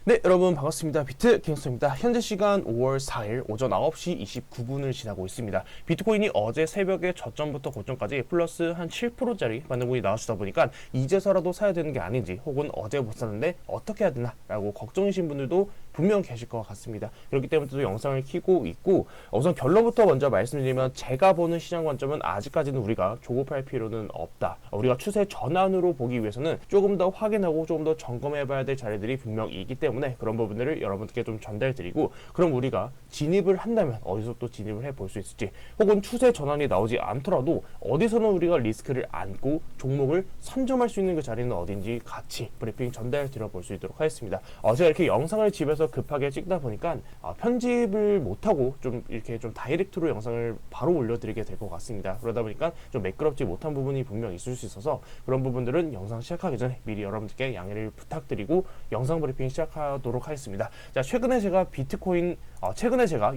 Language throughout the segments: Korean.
네, 여러분 반갑습니다. 비트 킹스입니다. 현재 시간 5월 4일 오전 9시 29분을 지나고 있습니다. 비트코인이 어제 새벽에 저점부터 고점까지 플러스 한 7%짜리 반등분이 나와주다 보니까 이제서라도 사야 되는 게 아닌지, 혹은 어제 못 샀는데 어떻게 해야 되나 라고 걱정이신 분들도 분명 계실 것 같습니다. 그렇기 때문에 또 영상을 켜고 있고, 우선 결론부터 먼저 말씀드리면, 제가 보는 시장 관점은 아직까지는 우리가 조급할 필요는 없다. 우리가 추세 전환으로 보기 위해서는 조금 더 확인하고 조금 더 점검해 봐야 될 자리들이 분명히 있기 때문에 그런 부분들을 여러분들께 좀 전달드리고, 그럼 우리가 진입을 한다면 어디서 또 진입을 해볼 수 있을지, 혹은 추세 전환이 나오지 않더라도 어디서는 우리가 리스크를 안고 종목을 선점할 수 있는 그 자리는 어딘지 같이 브리핑 전달 드려볼 수 있도록 하겠습니다. 제가 이렇게 영상을 집에서 급하게 찍다 보니까 편집을 못하고 좀 이렇게 좀 다이렉트로 영상을 바로 올려드리게 될 것 같습니다. 그러다 보니까 좀 매끄럽지 못한 부분이 분명 있을 수 있어서 그런 부분들은 영상 시작하기 전에 미리 여러분들께 양해를 부탁드리고 영상 브리핑 시작하도록 하겠습니다. 자, 최근에 제가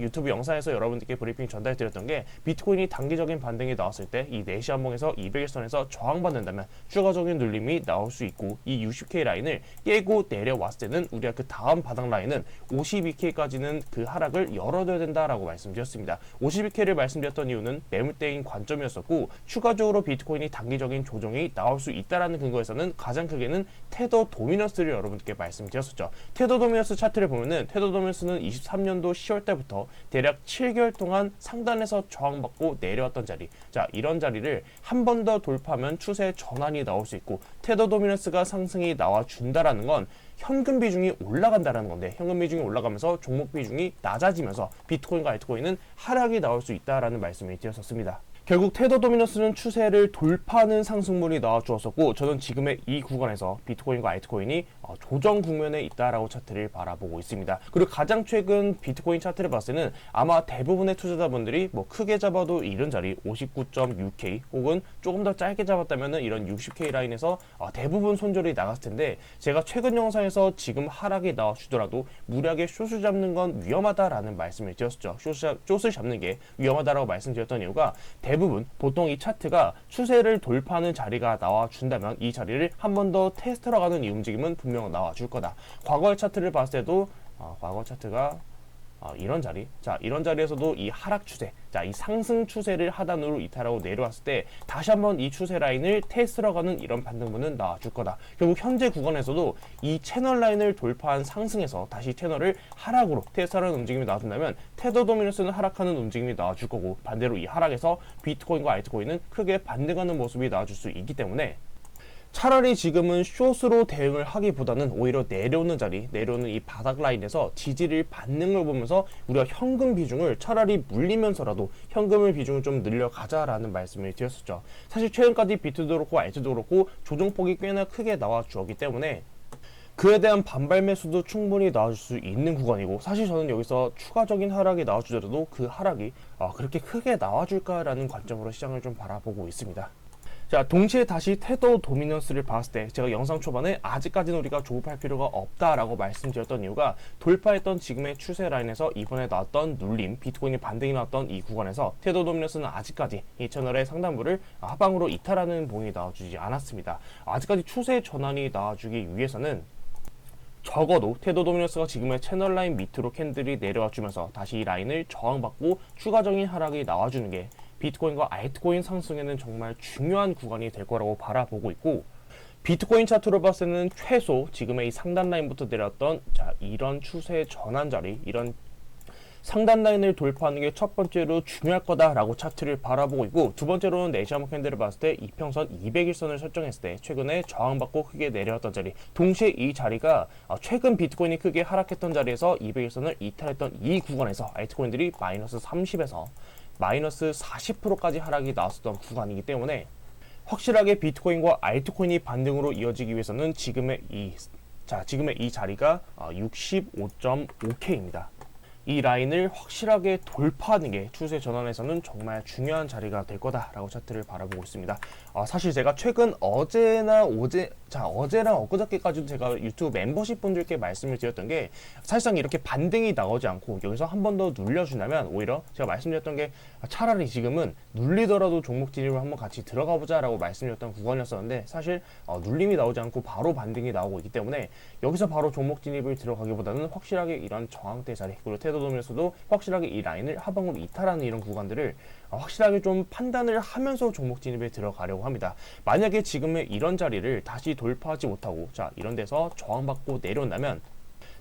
유튜브 영상에서 여러분들께 브리핑 전달드렸던 게, 비트코인이 단기적인 반등이 나왔을 때 이 4시 한봉에서 200일선에서 저항받는다면 추가적인 눌림이 나올 수 있고, 이 60K 라인을 깨고 내려왔을 때는 우리가 그 다음 바닥 라인은 52K까지는 그 하락을 열어둬야 된다라고 말씀드렸습니다. 52K를 말씀드렸던 이유는 매물대인 관점이었었고, 추가적으로 비트코인이 단기적인 조정이 나올 수 있다라는 근거에서는 가장 크게는 테더 도미넌스를 여러분들께 말씀드렸었죠. 테더 도미넌스 차트를 보면은, 테더 도미넌스는 23년도 10월 달부터 대략 7개월 동안 상단에서 저항받고 내려왔던 자리, 자, 이런 자리를 한 번 더 돌파하면 추세 전환이 나올 수 있고, 테더 도미넌스가 상승이 나와준다라는 건 현금 비중이 올라간다라는 건데, 현금 비중이 올라가면서 종목 비중이 낮아지면서 비트코인과 알트코인은 하락이 나올 수 있다라는 말씀을 드렸었습니다. 결국 테더 도미넌스는 추세를 돌파하는 상승물이 나와주었었고, 저는 지금의 이 구간에서 비트코인과 알트코인이 조정 국면에 있다라고 차트를 바라보고 있습니다. 그리고 가장 최근 비트코인 차트를 봤을 때는 아마 대부분의 투자자분들이 뭐 크게 잡아도 이런 자리 59.6K, 혹은 조금 더 짧게 잡았다면 이런 60K 라인에서 대부분 손절이 나갔을 텐데, 제가 최근 영상에서 지금 하락이 나와주더라도 무리하게 숏을 잡는 건 위험하다라는 말씀을 드렸었죠. 숏을 잡는 게 위험하다라고 말씀드렸던 이유가, 대부분 보통 이 차트가 추세를 돌파하는 자리가 나와준다면 이 자리를 한 번 더 테스트로 가는 이 움직임은 분명 나와줄 거다. 과거의 차트를 봤을 때도 과거 차트가 이런 자리, 자, 이런 자리에서도 이 하락 추세, 자, 이 상승 추세를 하단으로 이탈하고 내려왔을 때 다시 한번 이 추세 라인을 테스트로 가는 이런 반등분은 나와줄 거다. 결국 현재 구간에서도 이 채널 라인을 돌파한 상승에서 다시 채널을 하락으로 테스트하는 움직임이 나와준다면 테더 도미넌스는 하락하는 움직임이 나와줄 거고, 반대로 이 하락에서 비트코인과 알트코인은 크게 반등하는 모습이 나와줄 수 있기 때문에, 차라리 지금은 숏으로 대응을 하기보다는 오히려 내려오는 자리, 내려오는 이 바닥 라인에서 지지를 받는 걸 보면서 우리가 현금 비중을 차라리 물리면서라도 현금의 비중을 좀 늘려가자라는 말씀을 드렸었죠. 사실 최근까지 비트도 그렇고 알트도 그렇고 조정폭이 꽤나 크게 나와 주었기 때문에 그에 대한 반발 매수도 충분히 나와줄 수 있는 구간이고, 사실 저는 여기서 추가적인 하락이 나와주더라도 그 하락이 그렇게 크게 나와줄까라는 관점으로 시장을 좀 바라보고 있습니다. 자, 동시에 다시 테더 도미넌스를 봤을 때, 제가 영상 초반에 아직까지는 우리가 조급할 필요가 없다라고 말씀드렸던 이유가, 돌파했던 지금의 추세 라인에서 이번에 나왔던 눌림, 비트코인이 반등이 나왔던 이 구간에서 테더 도미넌스는 아직까지 이 채널의 상단부를 하방으로 이탈하는 봉이 나와주지 않았습니다. 아직까지 추세 전환이 나와주기 위해서는 적어도 테더 도미넌스가 지금의 채널 라인 밑으로 캔들이 내려와 주면서 다시 이 라인을 저항받고 추가적인 하락이 나와주는 게 비트코인과 알트코인 상승에는 정말 중요한 구간이 될 거라고 바라보고 있고, 비트코인 차트로 봤을 때는 최소 지금의 이 상단 라인부터 내렸던 이런 추세 전환 자리, 이런 상단 라인을 돌파하는 게 첫 번째로 중요할 거다라고 차트를 바라보고 있고, 두 번째로는 4시 한봉 캔들을 봤을 때 이평선 200일선을 설정했을 때 최근에 저항받고 크게 내려왔던 자리, 동시에 이 자리가 최근 비트코인이 크게 하락했던 자리에서 200일선을 이탈했던 이 구간에서 알트코인들이 마이너스 30에서 마이너스 40%까지 하락이 나왔었던 구간이기 때문에, 확실하게 비트코인과 알트코인이 반등으로 이어지기 위해서는 지금의 이 자리가 65.5K입니다. 이 라인을 확실하게 돌파하는 게 추세 전환에서는 정말 중요한 자리가 될 거다라고 차트를 바라보고 있습니다. 사실 제가 최근 어제랑 엊그저께까지도 제가 유튜브 멤버십 분들께 말씀을 드렸던 게 사실상 이렇게 반등이 나오지 않고 여기서 한 번 더 눌려준다면 오히려 제가 말씀드렸던 게 차라리 지금은 눌리더라도 종목 진입을 한번 같이 들어가 보자라고 말씀드렸던 구간이었었는데 사실 눌림이 나오지 않고 바로 반등이 나오고 있기 때문에 여기서 바로 종목 진입을 들어가기보다는 확실하게 이런 저항대 자리 그리고 테더돔에서도 확실하게 이 라인을 하방으로 이탈하는 이런 구간들을 확실하게 좀 판단을 하면서 종목 진입에 들어가려고 합니다. 만약에 지금의 이런 자리를 다시 돌파하지 못하고 자 이런 데서 저항받고 내려온다면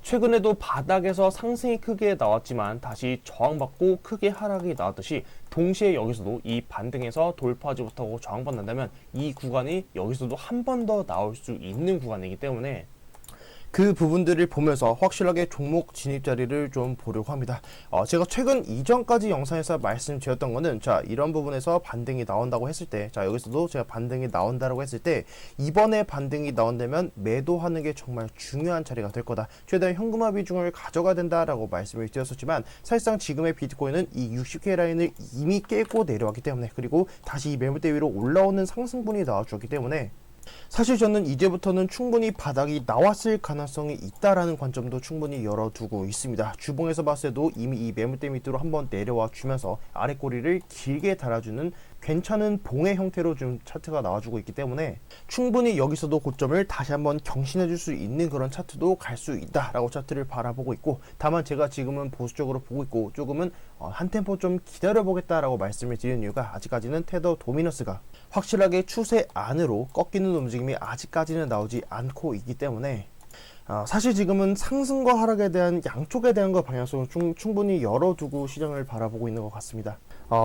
최근에도 바닥에서 상승이 크게 나왔지만 다시 저항받고 크게 하락이 나왔듯이 동시에 여기서도 이 반등에서 돌파하지 못하고 저항받는다면 이 구간이 여기서도 한 번 더 나올 수 있는 구간이기 때문에 그 부분들을 보면서 확실하게 종목 진입 자리를 좀 보려고 합니다. 제가 최근 이전까지 영상에서 말씀드렸던 거는 자 이런 부분에서 반등이 나온다고 했을 때 자 여기서도 제가 반등이 나온다라고 했을 때 이번에 반등이 나온다면 매도하는 게 정말 중요한 자리가 될 거다. 최대한 현금화 비중을 가져가야 된다라고 말씀을 드렸었지만 사실상 지금의 비트코인은 이 60K 라인을 이미 깨고 내려왔기 때문에 그리고 다시 이 매물대 위로 올라오는 상승분이 나와주었기 때문에 사실 저는 이제부터는 충분히 바닥이 나왔을 가능성이 있다라는 관점도 충분히 열어두고 있습니다. 주봉에서 봤을 때도 이미 이 매물대 밑으로 한번 내려와 주면서 아래 꼬리를 길게 달아주는 괜찮은 봉의 형태로 좀 차트가 나와주고 있기 때문에 충분히 여기서도 고점을 다시 한번 경신해 줄 수 있는 그런 차트도 갈 수 있다라고 차트를 바라보고 있고 다만 제가 지금은 보수적으로 보고 있고 조금은 한 템포 좀 기다려 보겠다라고 말씀을 드리는 이유가 아직까지는 테더 도미너스가 확실하게 추세 안으로 꺾이는 움직임이 아직까지는 나오지 않고 있기 때문에 사실 지금은 상승과 하락에 대한 양쪽에 대한 거 방향성을 충분히 열어두고 시장을 바라보고 있는 것 같습니다.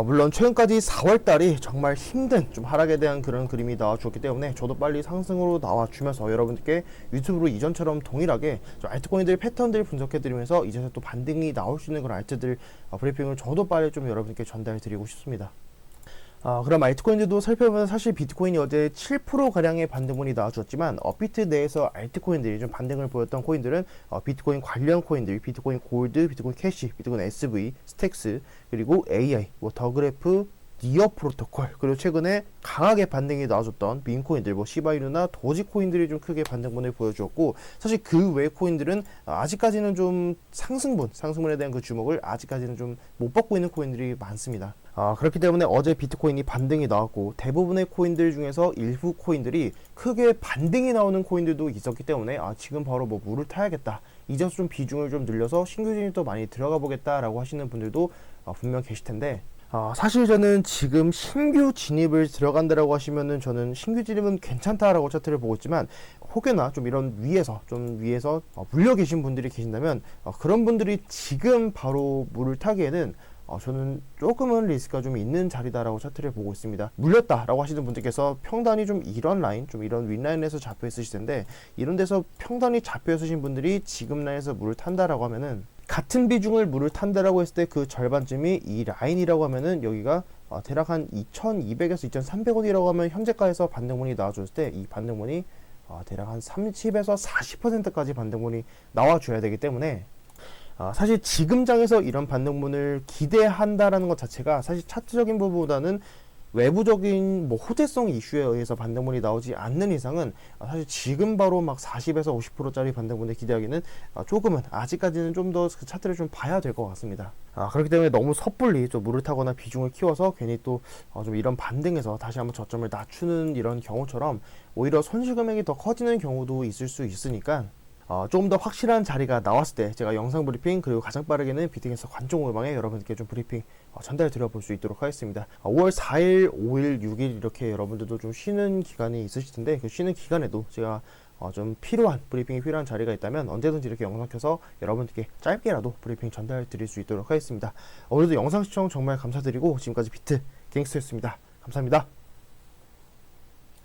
물론 최근까지 4월달이 정말 힘든 좀 하락에 대한 그런 그림이 나와주었기 때문에 저도 빨리 상승으로 나와주면서 여러분들께 유튜브로 이전처럼 동일하게 좀 알트코인들 패턴들 분석해드리면서 이제서 또 반등이 나올 수 있는 그런 알트들 브리핑을 저도 빨리 좀 여러분께 전달드리고 싶습니다. 그럼 알트코인들도 살펴보면 사실 비트코인이 어제 7%가량의 반등분이 나와주었지만 비트 내에서 알트코인들이 좀 반등을 보였던 코인들은 비트코인 관련 코인들, 비트코인 골드, 비트코인 캐시, 비트코인 SV, 스택스, 그리고 AI, 더그래프, 니어 프로토콜, 그리고 최근에 강하게 반등이 나와줬던 밈코인들, 시바이누나 도지코인들이 좀 크게 반등분을 보여주었고 사실 그 외 코인들은 아직까지는 좀 상승분에 대한 그 주목을 아직까지는 좀 못 받고 있는 코인들이 많습니다. 그렇기 때문에 어제 비트코인이 반등이 나왔고 대부분의 코인들 중에서 일부 코인들이 크게 반등이 나오는 코인들도 있었기 때문에 지금 바로 물을 타야겠다, 이제서 좀 비중을 좀 늘려서 신규 진입도 많이 들어가 보겠다라고 하시는 분들도 분명 계실 텐데 사실 저는 지금 신규 진입을 들어간다라고 하시면은 저는 신규 진입은 괜찮다라고 차트를 보고 있지만 혹여나 좀 이런 위에서 물려 계신 분들이 계신다면 그런 분들이 지금 바로 물을 타기에는 저는 조금은 리스크가 좀 있는 자리다라고 차트를 보고 있습니다. 물렸다라고 하시는 분들께서 평단이 좀 이런 라인, 좀 이런 윗라인에서 잡혀 있으실 텐데 이런 데서 평단이 잡혀 있으신 분들이 지금 라인에서 물을 탄다라고 하면은 같은 비중을 물을 탄다라고 했을 때 그 절반쯤이 이 라인이라고 하면은 여기가 대략 한 2,200에서 2,300원이라고 하면 현재가에서 반등분이 나와줬을 때 이 반등분이 대략 한 30에서 40%까지 반등분이 나와줘야 되기 때문에 사실 지금 장에서 이런 반등분을 기대한다라는 것 자체가 사실 차트적인 부분보다는 외부적인 호재성 이슈에 의해서 반등분이 나오지 않는 이상은 사실 지금 바로 막 40에서 50%짜리 반등분을 기대하기는 조금은 아직까지는 좀 더 그 차트를 좀 봐야 될 것 같습니다. 그렇기 때문에 너무 섣불리 좀 물을 타거나 비중을 키워서 괜히 또 좀 이런 반등에서 다시 한번 저점을 낮추는 이런 경우처럼 오히려 손실 금액이 더 커지는 경우도 있을 수 있으니까 조금 더 확실한 자리가 나왔을 때 제가 영상 브리핑 그리고 가장 빠르게는 비트겐서 관종 후방에 여러분들께 좀 브리핑 전달 드려볼 수 있도록 하겠습니다. 5월 4일, 5일, 6일 이렇게 여러분들도 좀 쉬는 기간이 있으실 텐데 그 쉬는 기간에도 제가 좀 필요한 필요한 자리가 있다면 언제든지 이렇게 영상 켜서 여러분들께 짧게라도 브리핑 전달 드릴 수 있도록 하겠습니다. 오늘도 영상 시청 정말 감사드리고 지금까지 비트 갱스터였습니다. 감사합니다.